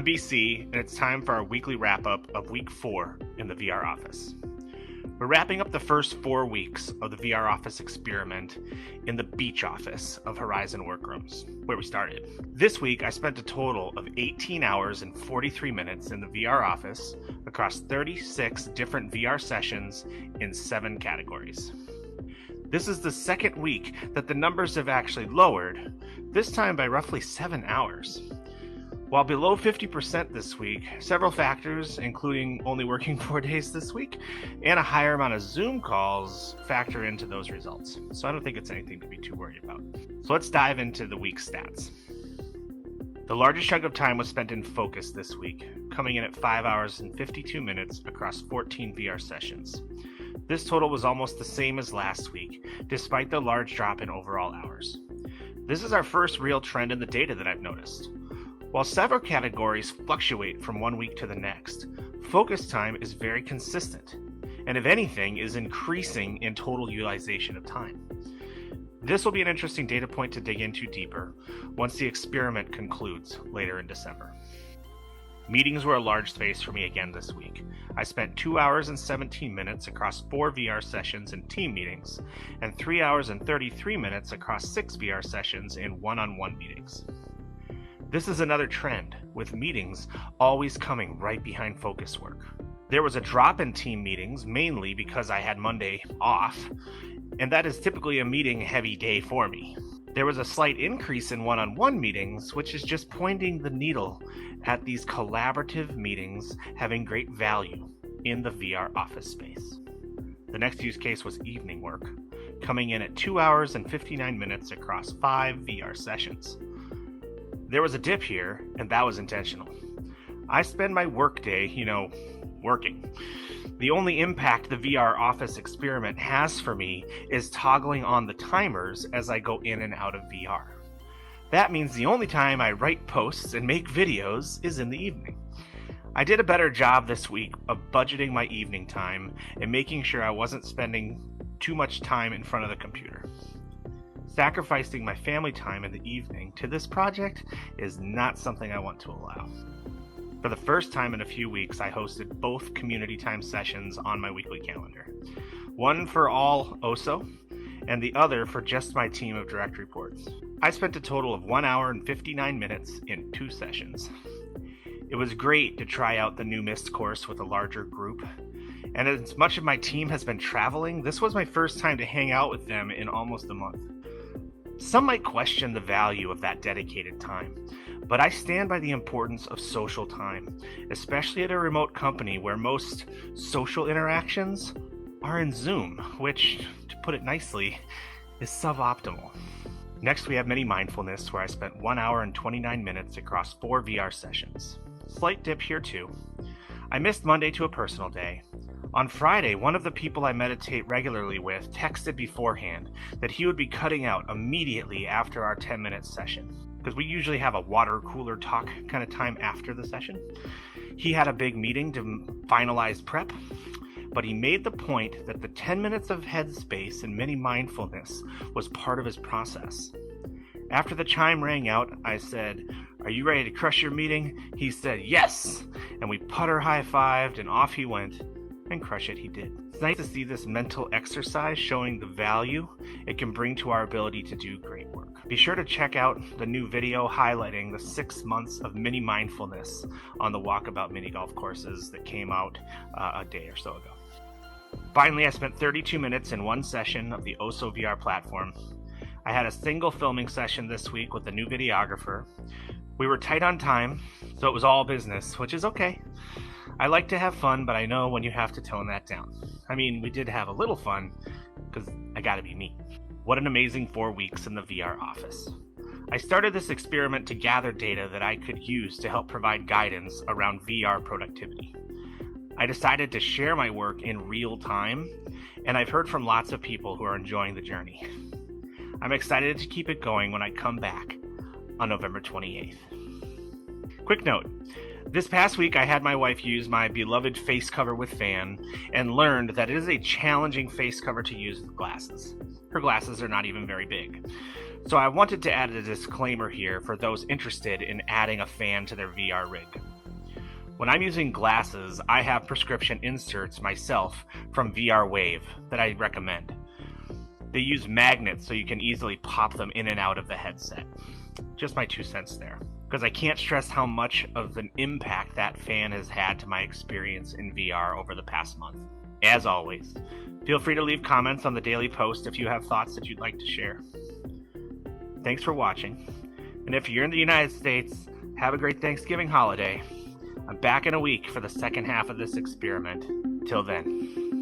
I'm BC, and it's time for our weekly wrap-up of Week 4 in the VR office. We're wrapping up the first 4 weeks of the VR office experiment in the beach office of Horizon Workrooms, where we started. This week, I spent a total of 18 hours and 43 minutes in the VR office across 36 different VR sessions in 7 categories. This is the second week that the numbers have actually lowered, this time by roughly 7 hours. While below 50% this week, several factors, including only working 4 days this week, and a higher amount of Zoom calls factor into those results. So I don't think it's anything to be too worried about. So let's dive into the week's stats. The largest chunk of time was spent in focus this week, coming in at 5 hours and 52 minutes across 14 VR sessions. This total was almost the same as last week, despite the large drop in overall hours. This is our first real trend in the data that I've noticed. While several categories fluctuate from one week to the next, focus time is very consistent, and if anything, is increasing in total utilization of time. This will be an interesting data point to dig into deeper once the experiment concludes later in December. Meetings were a large space for me again this week. I spent 2 hours and 17 minutes across 4 VR sessions and team meetings, and 3 hours and 33 minutes across 6 VR sessions in one-on-one meetings. This is another trend, with meetings always coming right behind focus work. There was a drop in team meetings, mainly because I had Monday off, and that is typically a meeting-heavy day for me. There was a slight increase in one-on-one meetings, which is just pointing the needle at these collaborative meetings having great value in the VR office space. The next use case was evening work, coming in at 2 hours and 59 minutes across 5 VR sessions. There was a dip here, and that was intentional. I spend my workday, working. The only impact the VR office experiment has for me is toggling on the timers as I go in and out of VR. That means the only time I write posts and make videos is in the evening. I did a better job this week of budgeting my evening time and making sure I wasn't spending too much time in front of the computer. Sacrificing my family time in the evening to this project is not something I want to allow. For the first time in a few weeks, I hosted both community time sessions on my weekly calendar. One for all Oso, and the other for just my team of direct reports. I spent a total of 1 hour and 59 minutes in 2 sessions. It was great to try out the new MIST course with a larger group. And as much of my team has been traveling, this was my first time to hang out with them in almost a month. Some might question the value of that dedicated time, but I stand by the importance of social time, especially at a remote company where most social interactions are in Zoom, which, to put it nicely, is suboptimal. Next, we have Mini Mindfulness, where I spent 1 hour and 29 minutes across 4 VR sessions. Slight dip here too. I missed Monday to a personal day. On Friday, one of the people I meditate regularly with texted beforehand that he would be cutting out immediately after our 10-minute session, because we usually have a water cooler talk kind of time after the session. He had a big meeting to finalize prep, but he made the point that the 10 minutes of headspace and mini mindfulness was part of his process. After the chime rang out, I said, "Are you ready to crush your meeting?" He said, "Yes!" And we putter high-fived and off he went. And crush it he did. It's nice to see this mental exercise showing the value it can bring to our ability to do great work. Be sure to check out the new video highlighting the 6 months of mini mindfulness on the Walkabout mini golf courses that came out a day or so ago. Finally, I spent 32 minutes in 1 session of the Oso VR platform. I had a single filming session this week with a new videographer. We were tight on time, so it was all business, which is okay. I like to have fun, but I know when you have to tone that down. I mean, we did have a little fun, because I gotta be me. What an amazing 4 weeks in the VR office. I started this experiment to gather data that I could use to help provide guidance around VR productivity. I decided to share my work in real time, and I've heard from lots of people who are enjoying the journey. I'm excited to keep it going when I come back on November 28th. Quick note. This past week, I had my wife use my beloved face cover with fan and learned that it is a challenging face cover to use with glasses. Her glasses are not even very big. So I wanted to add a disclaimer here for those interested in adding a fan to their VR rig. When I'm using glasses, I have prescription inserts myself from VR Wave that I recommend. They use magnets so you can easily pop them in and out of the headset. Just my 2 cents there, because I can't stress how much of an impact that fan has had to my experience in VR over the past month. As always, feel free to leave comments on the daily post if you have thoughts that you'd like to share. Thanks for watching, and if you're in the United States, have a great Thanksgiving holiday. I'm back in a week for the second half of this experiment. Till then.